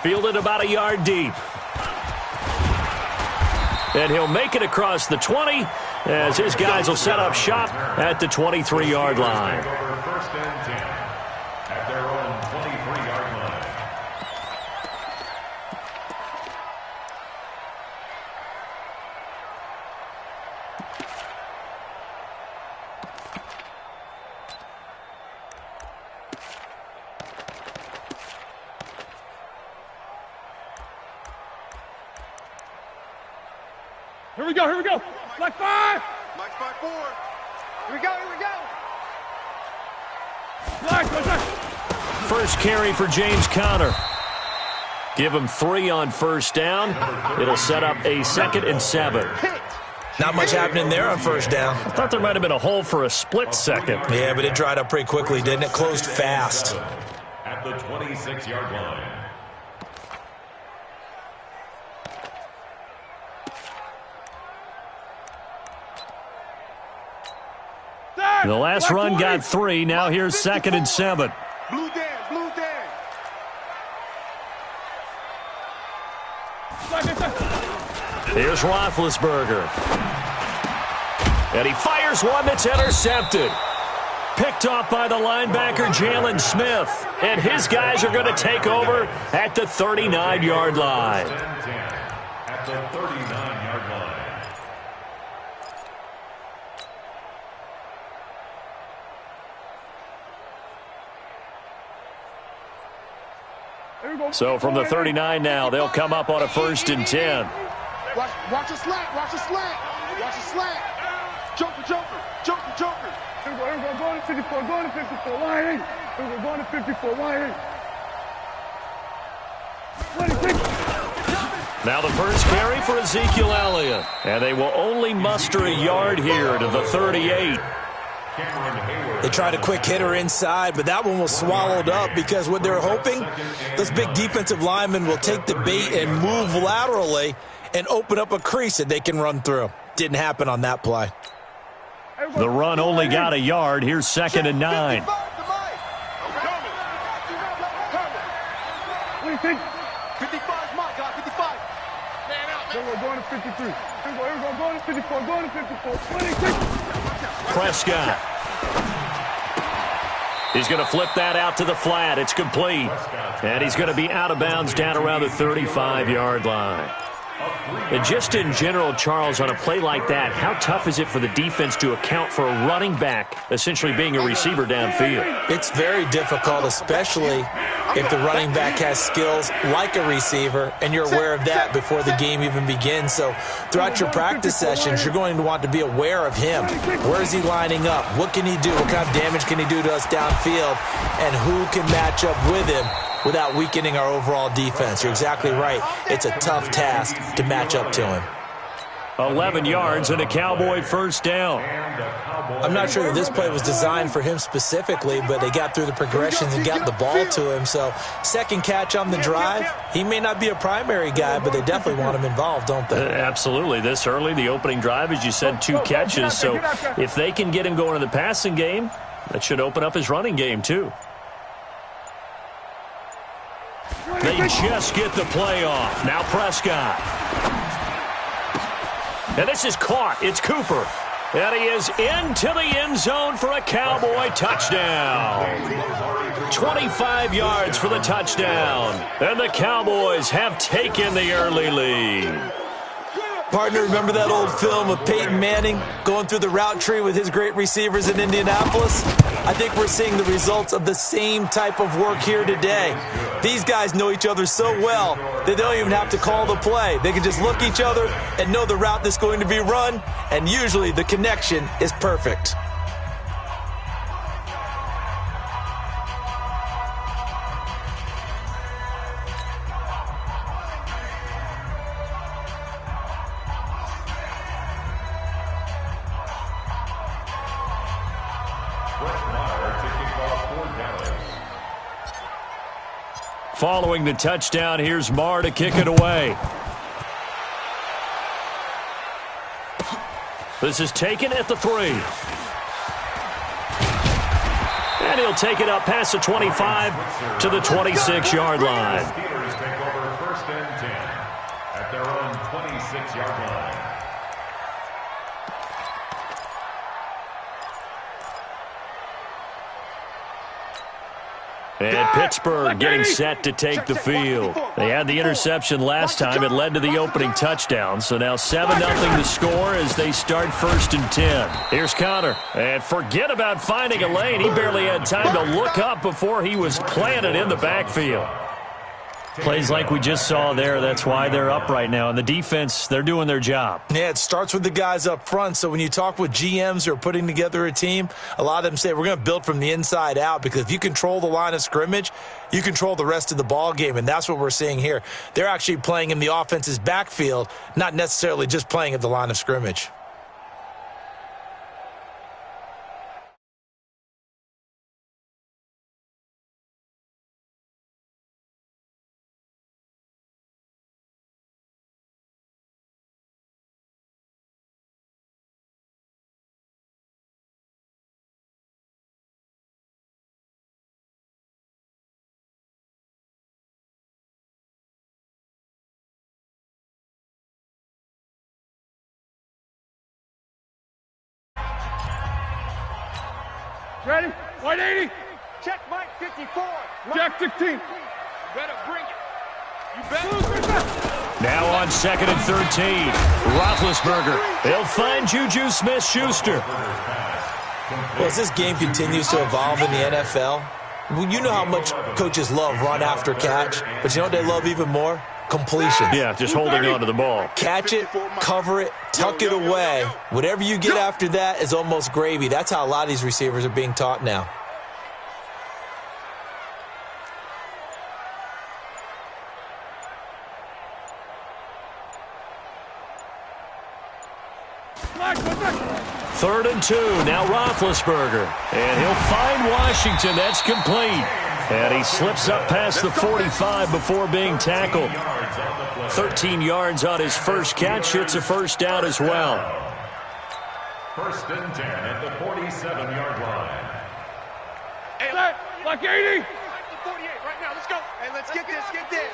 Fielded about a yard deep. And he'll make it across the 20 as his guys will set up shop at the 23-yard line. First and 10 at their own 23-yard line. Here we go, here we go. Black 5. Black 5-4. Here we go, here we go. Black. First carry for James Conner. Give him 3 on first down. It'll set up a 2nd and 7. Not much happening there on first down. I thought there might have been a hole for a split second. Yeah, but it dried up pretty quickly, didn't it? Closed fast. At the 26-yard line. The last run got 3. Now here's 2nd and 7. Blue Dan. Here's Roethlisberger. And he fires one that's intercepted. Picked off by the linebacker, Jalen Smith. And his guys are going to take over at the 39-yard line. At the 39-yard line. So from the 39 now, they'll come up on a 1st and 10. Watch a slant. Watch a slant. Joker. Here we go, going to 54, going to 54, line 8. Here we go, going to 54, line 8. 26. Now the first carry for Ezekiel Elliott. And they will only muster a yard here to the 38. They tried a quick hitter inside, but that one was swallowed up because what they're hoping, those big defensive linemen will take the bait and move laterally and open up a crease that they can run through. Didn't happen on that play. The run only got a yard. Here's 2nd and 9. 56. Here we go, going to 53. Here we go, going to 54, going to 54, 26. Prescott. He's going to flip that out to the flat. It's complete. And he's going to be out of bounds down around the 35-yard line. And just in general, Charles, on a play like that, how tough is it for the defense to account for a running back essentially being a receiver downfield? It's very difficult, especially if the running back has skills like a receiver, and you're aware of that before the game even begins. So throughout your practice sessions, you're going to want to be aware of him. Where is he lining up? What can he do? What kind of damage can he do to us downfield? And who can match up with him without weakening our overall defense? You're exactly right. It's a tough task to match up to him. 11 yards and a Cowboy first down. I'm not sure that this play was designed for him specifically, but they got through the progressions and got the ball to him. So second catch on the drive. He may not be a primary guy, but they definitely want him involved, don't they? Absolutely. This early, the opening drive, as you said, 2 catches. So if they can get him going in the passing game, that should open up his running game too. They just get the play off. Now Prescott. And this is caught. It's Cooper. And he is into the end zone for a Cowboy touchdown. 25 yards for the touchdown. And the Cowboys have taken the early lead. Partner, remember that old film of Peyton Manning going through the route tree with his great receivers in Indianapolis? I think we're seeing the results of the same type of work here today. These guys know each other so well that they don't even have to call the play. They can just look each other and know the route that's going to be run, and usually the connection is perfect. Following the touchdown, here's Marr to kick it away. This is taken at the 3. And he'll take it up past the 25 to the 26-yard line. Steelers take over 1st and 10 at their own 26-yard line. And Pittsburgh getting set to take the field. They had the interception last time. It led to the opening touchdown. So now 7-0 to score as they start 1st and 10. Here's Connor. And forget about finding a lane. He barely had time to look up before he was planted in the backfield. Plays like we just saw there. That's why they're up right now. And the defense, they're doing their job. Yeah, it starts with the guys up front. So when you talk with GMs who are putting together a team, a lot of them say we're going to build from the inside out, because if you control the line of scrimmage, you control the rest of the ball game. And that's what we're seeing here. They're actually playing in the offense's backfield, not necessarily just playing at the line of scrimmage. Ready? 180. Check Mike 54. Jack 16. You better bring it. You better. Now on 2nd and 13. Roethlisberger. They'll find Juju Smith-Schuster. Well, as this game continues to evolve in the NFL, you know how much coaches love run after catch, but you know what they love even more? Completion. Yeah, just holding on to the ball. Catch it, cover it, tuck it away. Whatever you get after that is almost gravy. That's how a lot of these receivers are being taught now. Third and 2. Now Roethlisberger. And he'll find Washington. That's complete. And he slips up past the 45 before being tackled. 13 yards on his first catch. It's a first down as well. 1st and 10 at the 47-yard line. Hey, like 80. Like the 48 right now. Let's go. Hey, let's get this. Get this.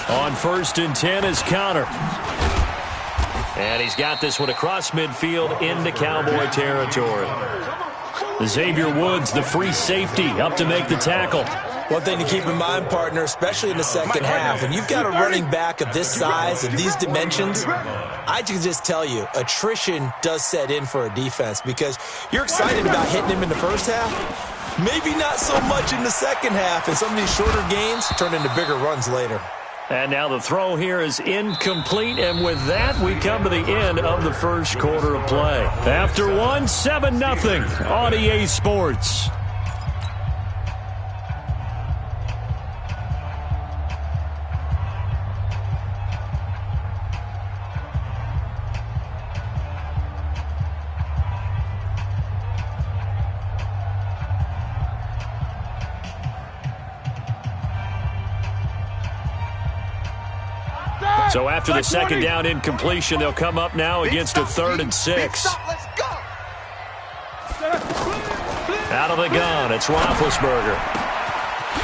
On 1st and 10 is Connor. And he's got this one across midfield into Cowboy territory. Xavier Woods, the free safety, up to make the tackle. One thing to keep in mind, partner, especially in the second half, when you've got a running back of this size and these dimensions, I can just tell you, attrition does set in for a defense, because you're excited about hitting him in the first half, maybe not so much in the second half, and some of these shorter gains turn into bigger runs later. And now the throw here is incomplete, and with that, we come to the end of the first quarter of play. After one, 7-0 on EA Sports. So after the second down incompletion, they'll come up now against a 3rd and 6. Let's go. Out of the gun, it's Roethlisberger.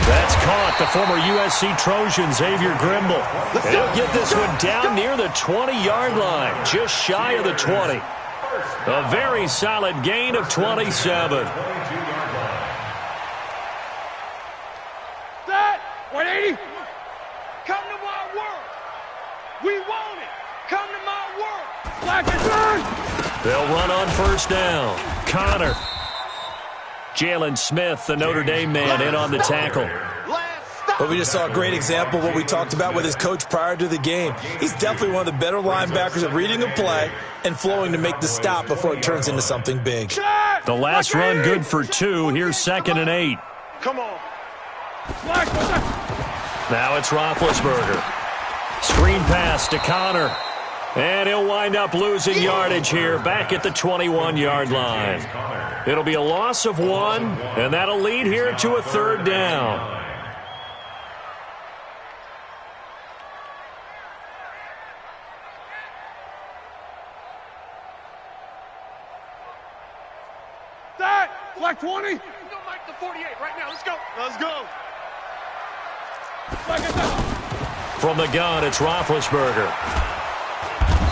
That's caught. The former USC Trojan, Xavier Grimble. He'll get this one down near the 20-yard line, just shy of the 20. A very solid gain of 27. Set. 180. Come to my world. We want it. Come to my world. Black and turn. They'll run on first down. Connor. Jalen Smith, the Notre Dame man, in on the tackle. But we just saw a great example of what we talked about with his coach prior to the game. He's definitely one of the better linebackers at reading a play and flowing to make the stop before it turns into something big. The last run good for 2. Here's 2nd and 8. Come on. Now it's Roethlisberger. Screen pass to Connor. And he'll wind up losing yardage here back at the 21-yard line. It'll be a loss of 1, and that'll lead here to a 3rd down. Set. got 20? Go Mike the 48 right now. Let's go. Let's go. From the gun, it's Roethlisberger.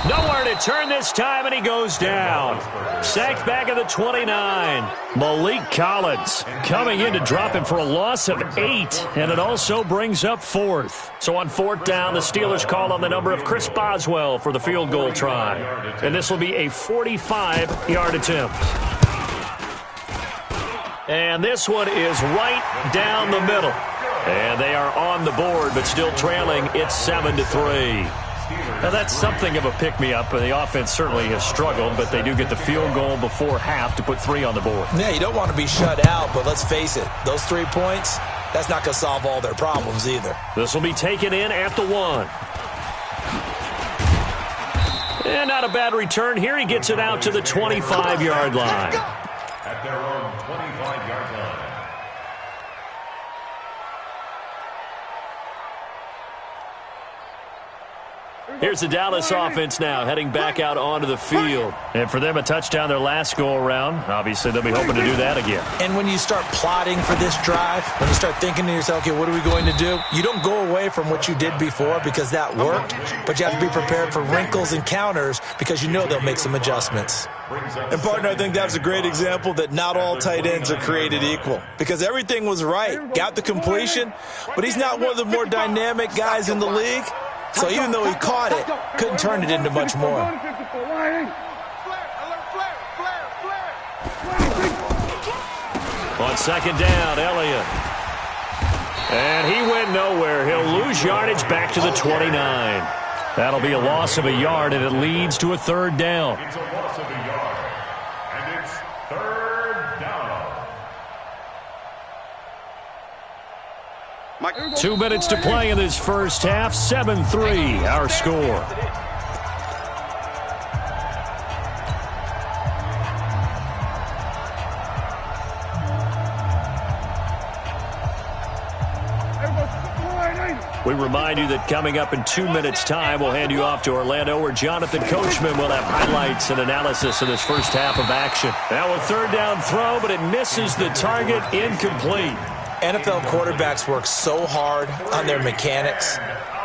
Nowhere to turn this time, and he goes down. Sacked back at the 29. Malik Collins coming in to drop him for a loss of 8, and it also brings up 4th. So on 4th down, the Steelers call on the number of Chris Boswell for the field goal try. And this will be a 45-yard attempt. And this one is right down the middle. And they are on the board, but still trailing. It's 7-3. Now, that's something of a pick-me-up. The offense certainly has struggled, but they do get the field goal before half to put 3 on the board. Yeah, you don't want to be shut out, but let's face it, those 3 points, that's not going to solve all their problems either. This will be taken in at the 1. And not a bad return here. He gets it out to the 25-yard line. At their own 25-yard line. Here's the Dallas offense now heading back out onto the field. And for them, a touchdown their last go-around. Obviously, they'll be hoping to do that again. And when you start plotting for this drive, when you start thinking to yourself, okay, what are we going to do? You don't go away from what you did before because that worked, but you have to be prepared for wrinkles and counters because you know they'll make some adjustments. And, partner, I think that's a great example that not all tight ends are created equal because everything was right. Got the completion, but he's not one of the more dynamic guys in the league. So even though he caught it, couldn't turn it into much more. On 2nd down, Elliott. And he went nowhere. He'll lose yardage back to the 29. That'll be a loss of a yard, and it leads to a 3rd down. It's a loss of a yard. And it's 3rd down. 2 minutes to play in this first half. 7-3, our score. We remind you that coming up in 2 minutes' time, we'll hand you off to Orlando, where Jonathan Coachman will have highlights and analysis of this first half of action. Now a 3rd down throw, but it misses the target, incomplete. NFL quarterbacks work so hard on their mechanics,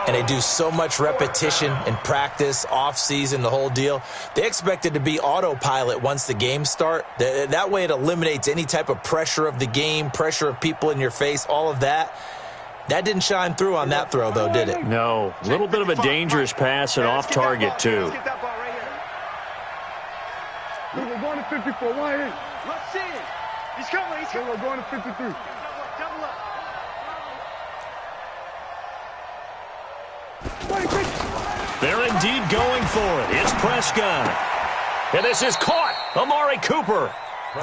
and they do so much repetition and practice, off-season, the whole deal. They expect it to be autopilot once the games start. That way it eliminates any type of pressure of the game, pressure of people in your face, all of that. That didn't shine through on that throw, though, did it? No. A little bit of a dangerous pass and off target, too. We're going to 54. Why ain't? Let's see it. He's coming. He's coming. We're going to 53. Double up. They're indeed going for it. It's Prescott. And this is caught. Amari Cooper.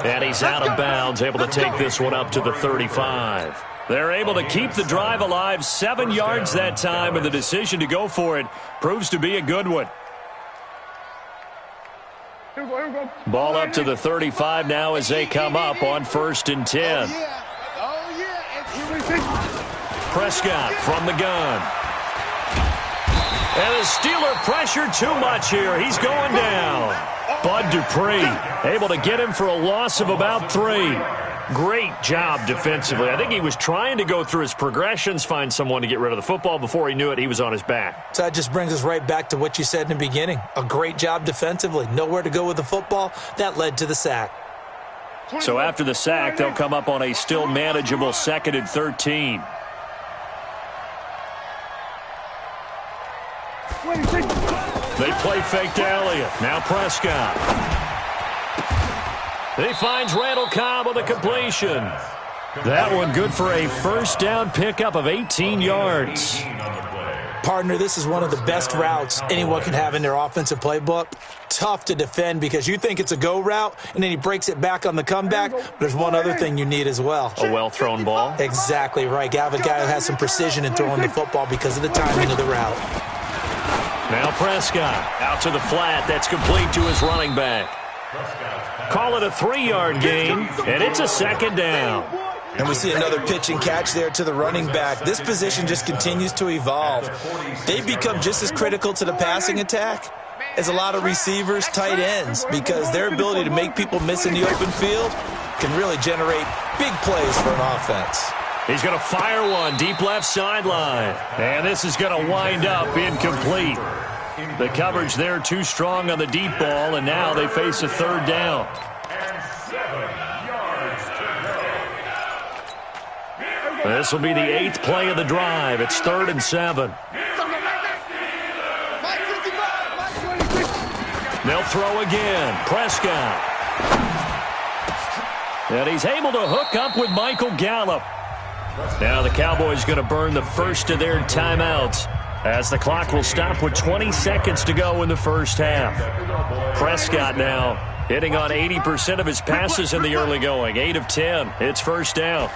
And he's out of bounds, able to take this one up to the 35. They're able to keep the drive alive, 7 yards that time, and the decision to go for it proves to be a good one. Ball up to the 35 now as they come up on 1st and 10. Prescott from the gun. And the Steeler pressure too much here. He's going down. Bud Dupree able to get him for a loss of about 3. Great job defensively. I think he was trying to go through his progressions, find someone to get rid of the football. Before he knew it, he was on his back. So that just brings us right back to what you said in the beginning. A great job defensively. Nowhere to go with the football. That led to the sack. So after the sack, they'll come up on a still manageable 2nd and 13. They play fake to Elliott. Now Prescott. He finds Randall Cobb with a completion. That one good for a 1st down pickup of 18 yards. Partner, this is one of the best routes anyone can have in their offensive playbook. Tough to defend because you think it's a go route, and then he breaks it back on the comeback. But there's one other thing you need as well. A well-thrown ball. Exactly right. You have a guy who has some precision in throwing the football because of the timing of the route. Now Prescott out to the flat. That's complete to his running back. Call it a 3-yard gain, and it's a 2nd down. And we see another pitch and catch there to the running back. This position just continues to evolve. They become just as critical to the passing attack as a lot of receivers, tight ends, because their ability to make people miss in the open field can really generate big plays for an offense. He's going to fire one deep left sideline. And this is going to wind up incomplete. The coverage there too strong on the deep ball, and now they face a third down. And 7 yards to go. This will be the 8th play of the drive. It's 3rd and 7. They'll throw again. Prescott. And he's able to hook up with Michael Gallup. Now the Cowboys going to burn the first of their timeouts as the clock will stop with 20 seconds to go in the first half. Prescott now hitting on 80% of his passes in the early going. 8 of 10. It's first down.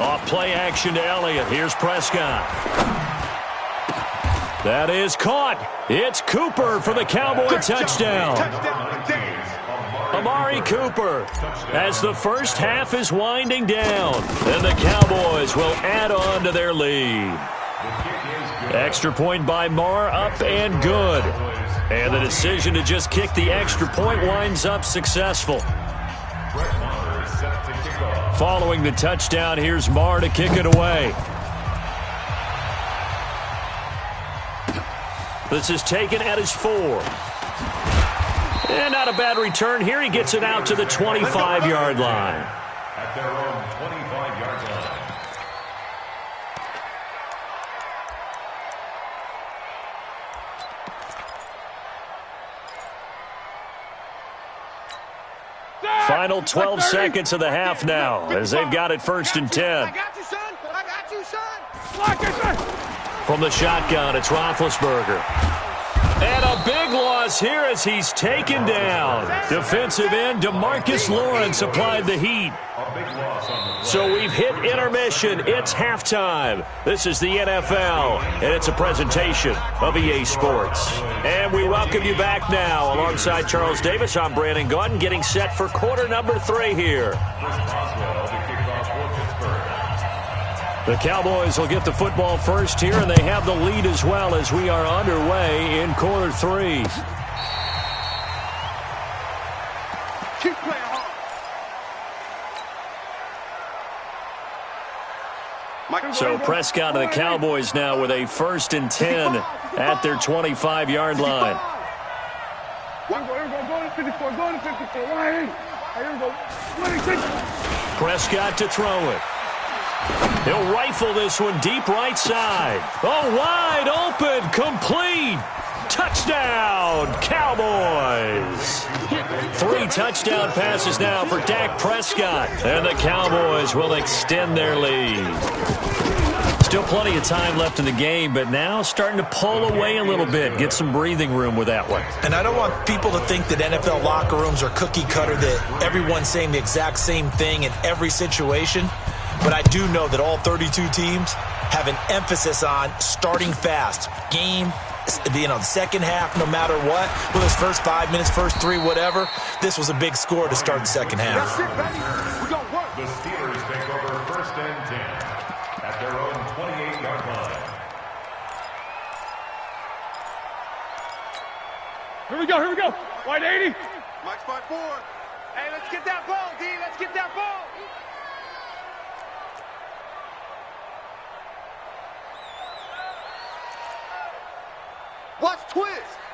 Off play action to Elliott. Here's Prescott. That is caught. It's Cooper for the Cowboy touchdown. Amari Cooper as the first half is winding down. And the Cowboys will add on to their lead. Extra point by Marr, up and good. And the decision to just kick the extra point winds up successful. Following the touchdown, here's Marr to kick it away. This is taken at his 4. And not a bad return here. He gets it out to the 25-yard line. At their own 25-yard line. Final 12 seconds of the half now as they've got it 1st and 10. I got you, son. I got you, son. From the shotgun, it's Roethlisberger. And a big loss here as he's taken down. Defensive end DeMarcus Lawrence applied the heat. So we've hit intermission. It's halftime. This is the NFL, and it's a presentation of EA Sports. And we welcome you back now. Alongside Charles Davis, I'm Brandon Gaudin, getting set for quarter number 3 here. The Cowboys will get the football first here, and they have the lead as well as we are underway in quarter 3. Keep playing hard. So Prescott and the Cowboys now with a 1st and 10 at their 25-yard line. Here we go, go to 54, go to 54. Here we go. Prescott to throw it. He'll rifle this one deep right side. Oh, wide open, complete. Touchdown, Cowboys. 3 touchdown passes now for Dak Prescott. And the Cowboys will extend their lead. Still plenty of time left in the game, but now starting to pull away a little bit. Get some breathing room with that one. And I don't want people to think that NFL locker rooms are cookie cutter, that everyone's saying the exact same thing in every situation. But I do know that all 32 teams have an emphasis on starting fast. Game, the second half, no matter what, whether it's first 5 minutes, first 3, whatever, this was a big score to start the second half. That's it, baby. We're going to work. The Steelers take over 1st and 10 at their own 28-yard line. Here we go. White 80. Mike spot 4. Hey, let's get that ball, D. Let's get that ball.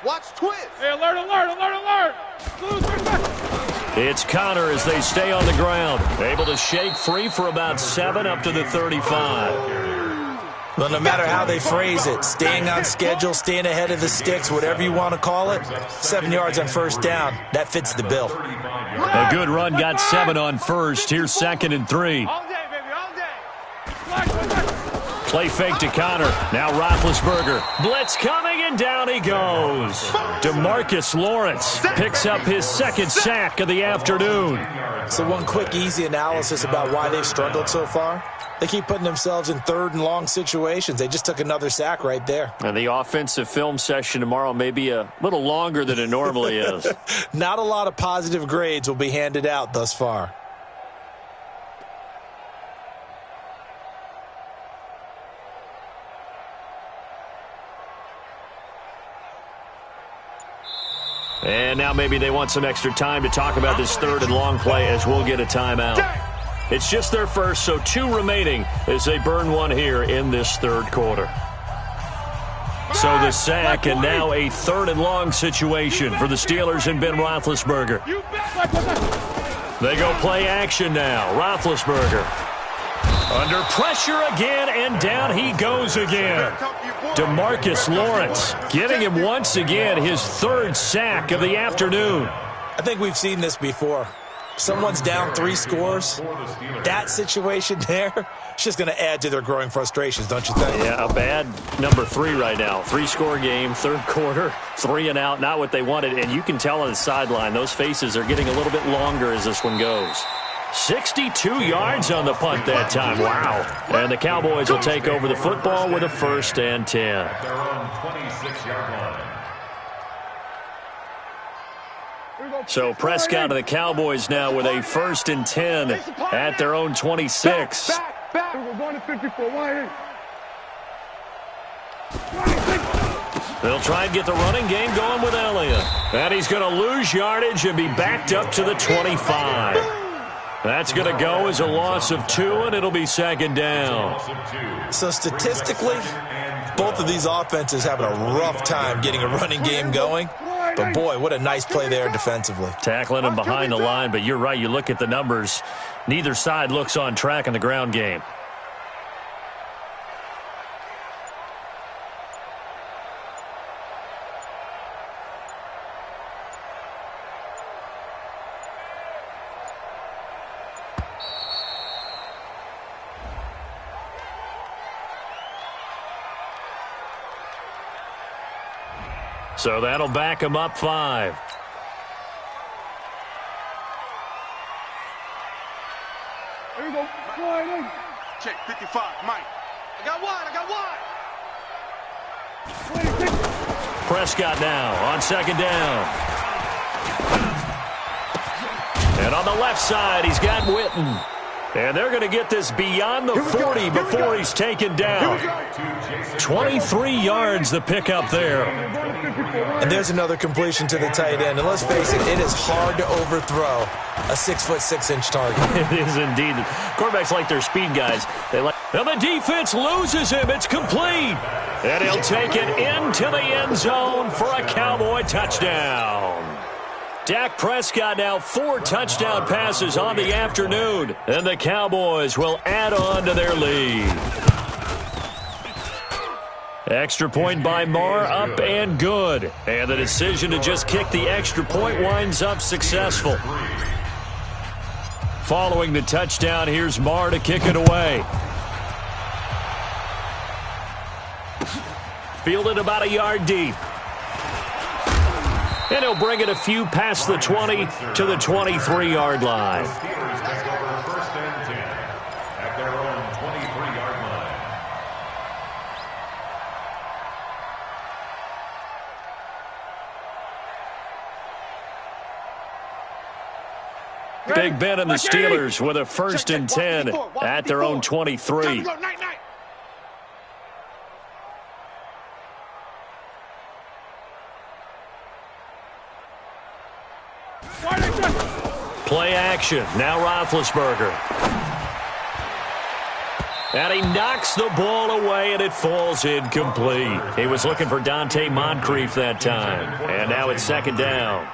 Watch twist. Hey, alert. It's Connor as they stay on the ground. Able to shake free for about 7 up to the 35. Well, no matter how they phrase it, staying on schedule, staying ahead of the sticks, whatever you want to call it, 7 yards on first down, that fits the bill. A good run got 7 on first. Here's 2nd and 3. All day, baby, all day. Play fake to Connor. Now Roethlisberger. Blitz coming, and down he goes. DeMarcus Lawrence picks up his 2nd sack of the afternoon. So one quick, easy analysis about why they've struggled so far. They keep putting themselves in 3rd and long situations. They just took another sack right there. And the offensive film session tomorrow may be a little longer than it normally is. Not a lot of positive grades will be handed out thus far. And now maybe they want some extra time to talk about this third and long play as we'll get a timeout. It's just their first, so 2 remaining as they burn one here in this third quarter. So the sack, and now a third and long situation for the Steelers and Ben Roethlisberger. They go play action now. Roethlisberger under pressure again, and down he goes again. DeMarcus Lawrence getting him once again his third sack of the afternoon. I think we've seen this before. Someone's down 3 scores. That situation there, it's just going to add to their growing frustrations, don't you think? Yeah, a bad number 3 right now. 3-score game, third quarter, 3 and out, not what they wanted. And you can tell on the sideline, those faces are getting a little bit longer as this one goes. 62 yards on the punt that time. Wow. And the Cowboys will take over the football with a 1st and 10. At their own 26-yard line. So Prescott of the Cowboys now with a 1st and 10 at their own 26. We're going to 54. Wide 8. They'll try and get the running game going with Elliott. And he's going to lose yardage and be backed up to the 25. That's going to go as a loss of 2, and it'll be 2nd down. So statistically, both of these offenses having a rough time getting a running game going. But, boy, what a nice play there defensively. Tackling him behind the line, but you're right. You look at the numbers. Neither side looks on track in the ground game. So that'll back him up 5. Here we go. Wide 8. Check 55, Mike. I got wide. Prescott now on 2nd down. And on the left side, he's got Witten. And they're going to get this beyond the 40 before he's taken down. 23 yards the pickup there. And there's another completion to the tight end. And let's face it, it is hard to overthrow a 6'6" target. It is indeed. Quarterbacks like their speed guys. And the defense loses him. It's complete. And he'll take it into the end zone for a Cowboy touchdown. Dak Prescott now 4 touchdown passes on the afternoon. And the Cowboys will add on to their lead. Extra point by Marr, up and good. And the decision to just kick the extra point winds up successful. Following the touchdown, here's Marr to kick it away. Fielded about a yard deep. And he'll bring it a few past the 20 to the 23-yard line. Steelers take over 1st and 10 at their own 23-yard line. Big Ben and the Steelers with a 1st and 10 at their own 23. Play action. Now Roethlisberger. And he knocks the ball away, and it falls incomplete. He was looking for Dante Moncrief that time. And now it's 2nd down.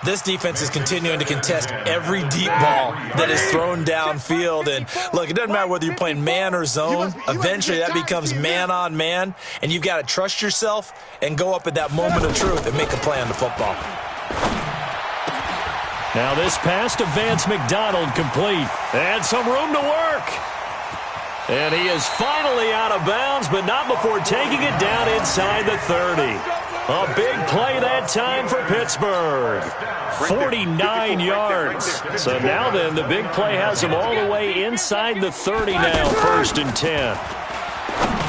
This defense is continuing to contest every deep ball that is thrown downfield. And, look, it doesn't matter whether you're playing man or zone. Eventually that becomes man on man, and you've got to trust yourself and go up at that moment of truth and make a play on the football. Now this pass to Vance McDonald complete. And some room to work. And he is finally out of bounds, but not before taking it down inside the 30. A big play that time for Pittsburgh. 49 yards. So now then, the big play has him all the way inside the 30 now, 1st and 10.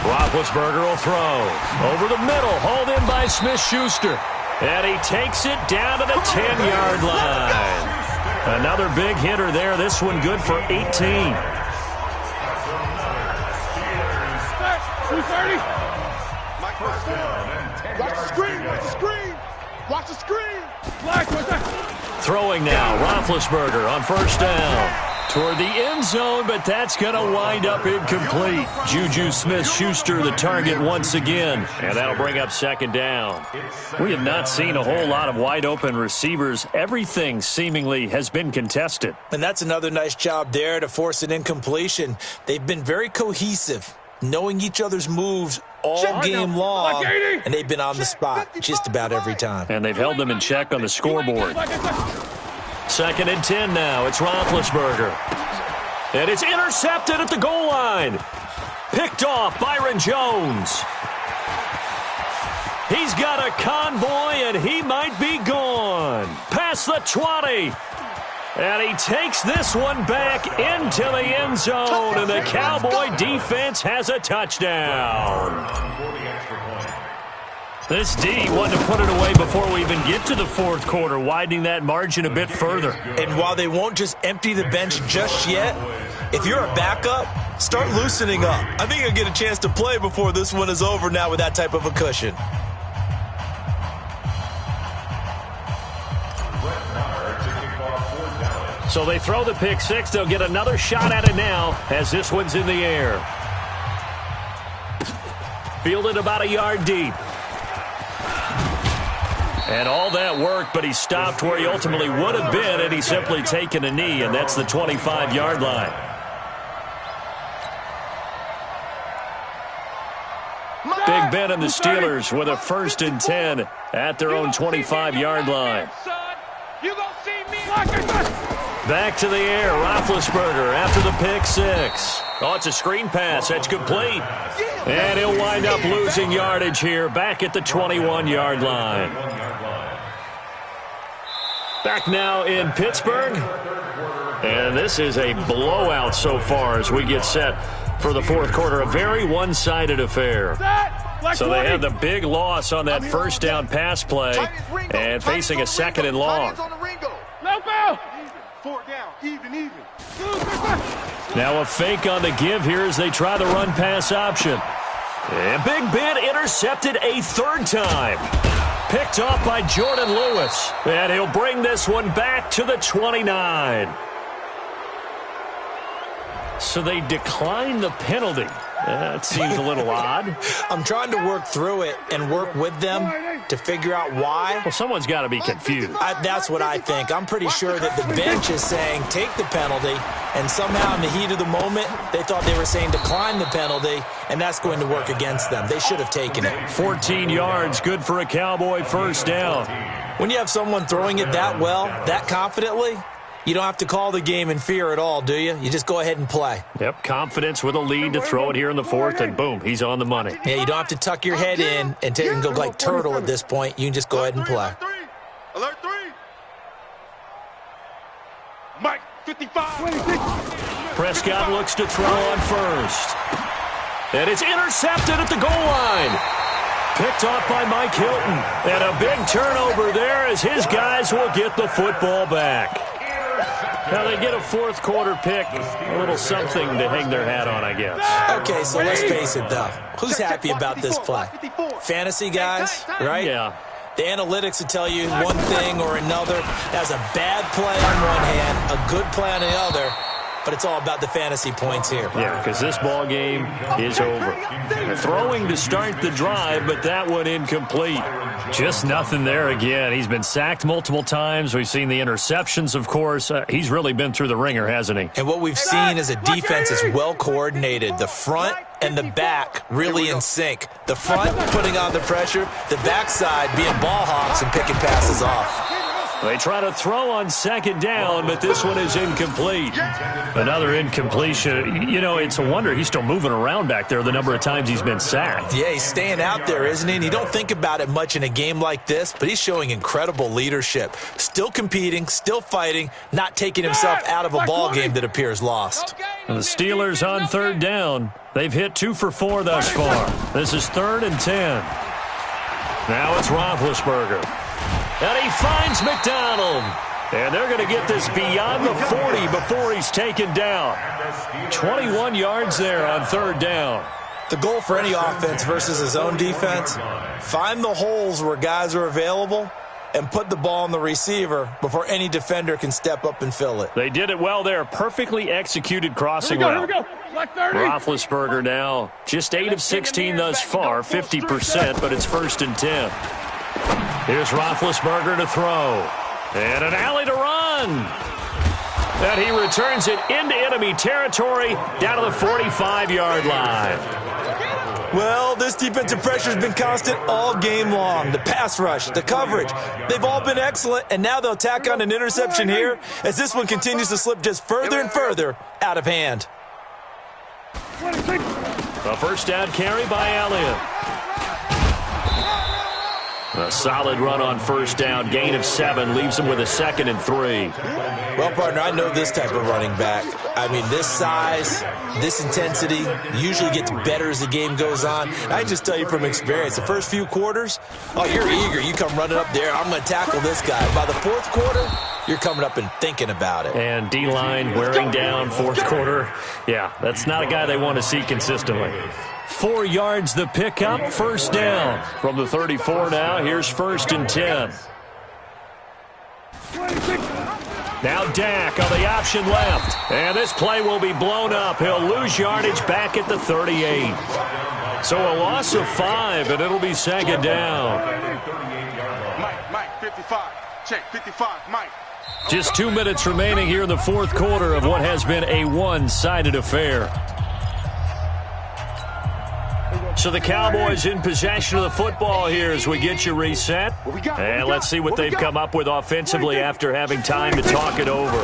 Roethlisberger will throw. Over the middle, hauled in by Smith-Schuster. And he takes it down to the 10-yard line. Another big hitter there. This one good for 18. 230. Watch the screen. Watch the screen. Watch the screen. Throwing now, Roethlisberger on first down. Toward the end zone, but that's going to wind up incomplete. Juju Smith-Schuster the target once again, and that'll bring up second down. We have not seen a whole lot of wide-open receivers. Everything seemingly has been contested. And that's another nice job there to force an incompletion. They've been very cohesive, knowing each other's moves all game long, and they've been on the spot just about every time. And they've held them in check on the scoreboard. Second and 10 now. It's Roethlisberger. And it's intercepted at the goal line. Picked off Byron Jones. He's got a convoy, and he might be gone. Past the 20. And he takes this one back into the end zone, and the Cowboy defense has a touchdown. This D wanted to put it away before we even get to the fourth quarter, widening that margin a bit further. And while they won't just empty the bench just yet, if you're a backup, start loosening up. I think you'll get a chance to play before this one is over now with that type of a cushion. So they throw the pick six. They'll get another shot at it now as this one's in the air. Fielded about a yard deep. And all that work, but he stopped where he ultimately would have been, and he's simply taken a knee, and that's the 25-yard line. Big Ben and the Steelers with a 1st and 10 at their own 25-yard line. Back to the air, Roethlisberger after the pick six. Oh, it's a screen pass. That's complete. And he'll wind up losing yardage here back at the 21-yard line. Back now in Pittsburgh. And this is a blowout so far as we get set for the fourth quarter. A very one-sided affair. So they had the big loss on that first down pass play and facing a second and long. Now a fake on the give here as they try the run-pass option. And Big Ben intercepted a third time. Picked off by Jordan Lewis. And he'll bring this one back to the 29. So they decline the penalty. That seems a little odd. I'm trying to work through it and work with them to figure out why. Well, someone's got to be confused. That's what I think. I'm pretty sure that the bench is saying take the penalty, and somehow in the heat of the moment, they thought they were saying decline the penalty, and that's going to work against them. They should have taken it. 14 yards, good for a Cowboy first down. When you have someone throwing it that well, that confidently, you don't have to call the game in fear at all, do you? You just go ahead and play. Yep, confidence with a lead to throw it here in the fourth, and boom, he's on the money. Yeah, you don't have to tuck your head in and take and go like turtle at this point. You can just go ahead and play. Alert 3. Mike, 55. Prescott looks to throw on first. And it's intercepted at the goal line. Picked off by Mike Hilton. And a big turnover there as his guys will get the football back. Now they get a fourth quarter pick, a little something to hang their hat on, I guess. Okay, so let's face it, though. Who's happy about this play? Fantasy guys, right? Yeah. The analytics will tell you one thing or another. That's a bad play on one hand, a good play on the other, but it's all about the fantasy points here. Yeah, because this ball game is over. They're throwing to start the drive, but that one incomplete. Just nothing there again. He's been sacked multiple times. We've seen the interceptions, of course. He's really been through the ringer, hasn't he? And what we've seen is a defense that's well coordinated. The front and the back really in sync. The front putting on the pressure, the backside being ball hawks and picking passes off. They try to throw on second down, but this one is incomplete. Another incompletion. You know, it's a wonder he's still moving around back there the number of times he's been sacked. Yeah, he's staying out there, isn't he? And you don't think about it much in a game like this, but he's showing incredible leadership. Still competing, still fighting, not taking himself out of a ball game that appears lost. And the Steelers on third down. They've hit 2 for 4 thus far. This is 3rd and 10. Now it's Roethlisberger. And he finds McDonald. And they're going to get this beyond the 40 before he's taken down. 21 yards there on third down. The goal for any offense versus his own defense, find the holes where guys are available and put the ball on the receiver before any defender can step up and fill it. They did it well there. Perfectly executed crossing route. Here we go. Black 30. Roethlisberger now just 8 of 16 thus far, 50%, but it's 1st and 10. Here's Roethlisberger to throw. And an alley to run. And he returns it into enemy territory down to the 45-yard line. Well, this defensive pressure has been constant all game long. The pass rush, the coverage, they've all been excellent, and now they'll tack on an interception here as this one continues to slip just further and further out of hand. A first down carry by Elliott. A solid run on first down, gain of 7, leaves him with a 2nd and 3. Well, partner, I know this type of running back. I mean, this size, this intensity usually gets better as the game goes on. I just tell you from experience, the first few quarters, oh, you're eager. You come running up there, I'm going to tackle this guy. By the 4th quarter, you're coming up and thinking about it. And D-line wearing down 4th quarter. Yeah, that's not a guy they want to see consistently. 4 yards the pickup, first down. From the 34 now, here's 1st and 10. Now Dak on the option left. And this play will be blown up. He'll lose yardage back at the 38. So a loss of 5, and it'll be 2nd down. Mike, 55. Check, 55, Mike. Just 2 minutes remaining here in the 4th quarter of what has been a one-sided affair. So the Cowboys in possession of the football here as we get you reset. And let's see what they've come up with offensively after having time to talk it over.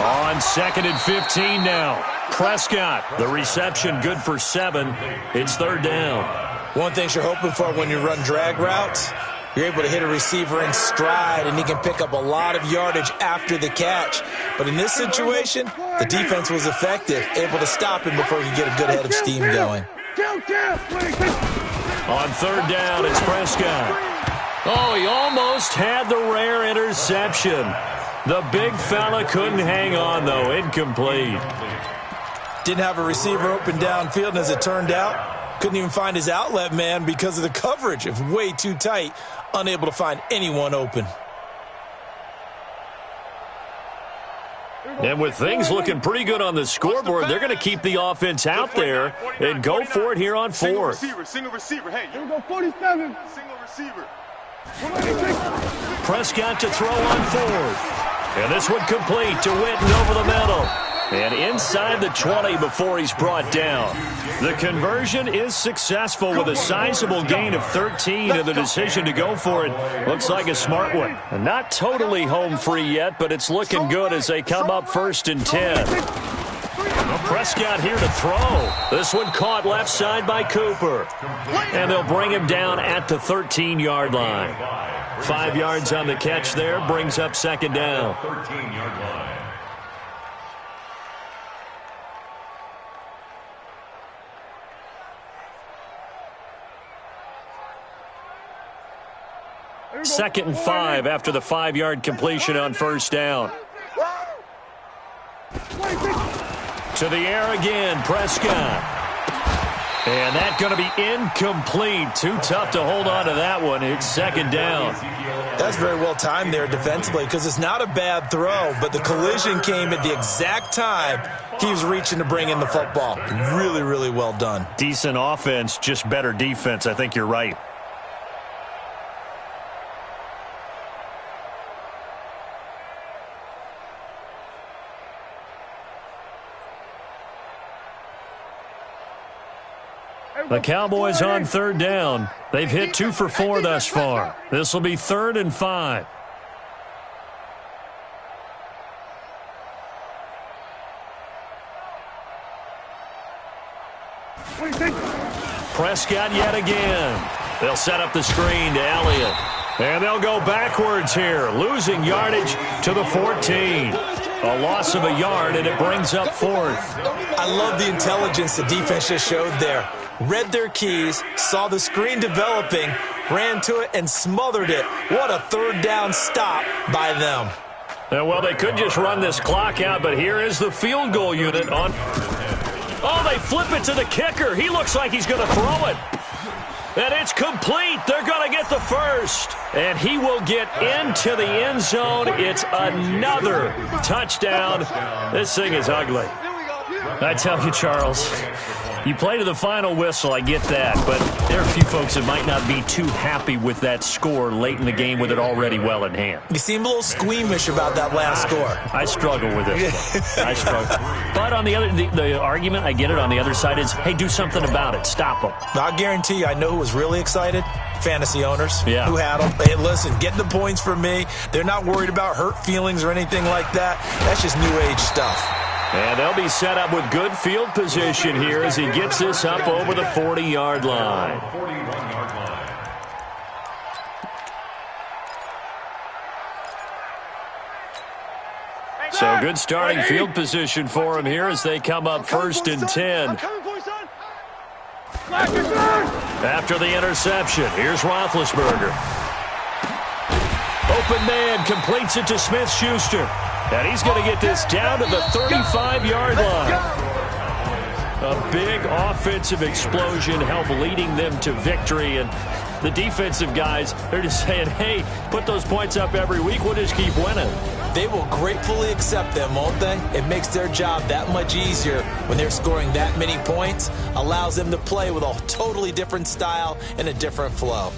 On 2nd and 15 now. Prescott, the reception good for 7. It's 3rd down. One thing you're hoping for when you run drag routes, you're able to hit a receiver in stride, and he can pick up a lot of yardage after the catch. But in this situation, the defense was effective, able to stop him before he could get a good head of steam going. On 3rd down, it's Prescott. Oh, he almost had the rare interception. The big fella couldn't hang on, though. Incomplete. Didn't have a receiver open downfield, and as it turned out, couldn't even find his outlet man because of the coverage. It was way too tight, unable to find anyone open. And with things looking pretty good on the scoreboard, they're going to keep the offense out there and go for it here on 4th. Single receiver. Hey, Here we go, 47. single receiver. Prescott to throw on 4th. And this one complete to Witten over the middle. And inside the 20 before he's brought down. The conversion is successful with a sizable gain of 13, and the decision to go for it looks like a smart one. And not totally home free yet, but it's looking good as they come up 1st and 10. Well, Prescott here to throw. This one caught left side by Cooper. And they'll bring him down at the 13-yard line. 5 yards on the catch there, brings up 2nd down. 13-yard line. Second and 5 after the 5-yard completion on first down. To the air again, Prescott. And that's going to be incomplete. Too tough to hold on to that one. It's 2nd down. That's very well timed there defensively because it's not a bad throw, but the collision came at the exact time he was reaching to bring in the football. Really, really well done. Decent offense, just better defense. I think you're right. The Cowboys on 3rd down. They've hit 2 for 4 thus far. This will be 3rd and 5. Prescott yet again. They'll set up the screen to Elliott. And they'll go backwards here, losing yardage to the 14. A loss of a yard, and it brings up 4th. I love the intelligence the defense just showed there. Read their keys, saw the screen developing, ran to it, and smothered it. What a 3rd down stop by them. Well, they could just run this clock out, but here is the field goal unit on. Oh, they flip it to the kicker. He looks like he's going to throw it. And it's complete. They're going to get the first. And he will get into the end zone. It's another touchdown. This thing is ugly. I tell you, Charles, you play to the final whistle, I get that, but there are a few folks that might not be too happy with that score late in the game with it already well in hand. You seem a little squeamish about that last score. I struggle with it. I struggle. But on the other, the argument, I get it, on the other side is, hey, do something about it. Stop them. I'll guarantee you, I know who was really excited. Fantasy owners who had them. Hey, listen, get the points for me. They're not worried about hurt feelings or anything like that. That's just new age stuff. And they'll be set up with good field position here as he gets this up over the 40-yard line. So good starting field position for him here as they come up 1st and 10. After the interception, here's Roethlisberger. Open man completes it to Smith-Schuster. And he's going to get this down to the 35-yard line. A big offensive explosion helped leading them to victory. And the defensive guys, they're just saying, hey, put those points up every week. We'll just keep winning. They will gratefully accept them, won't they? It makes their job that much easier when they're scoring that many points. Allows them to play with a totally different style and a different flow.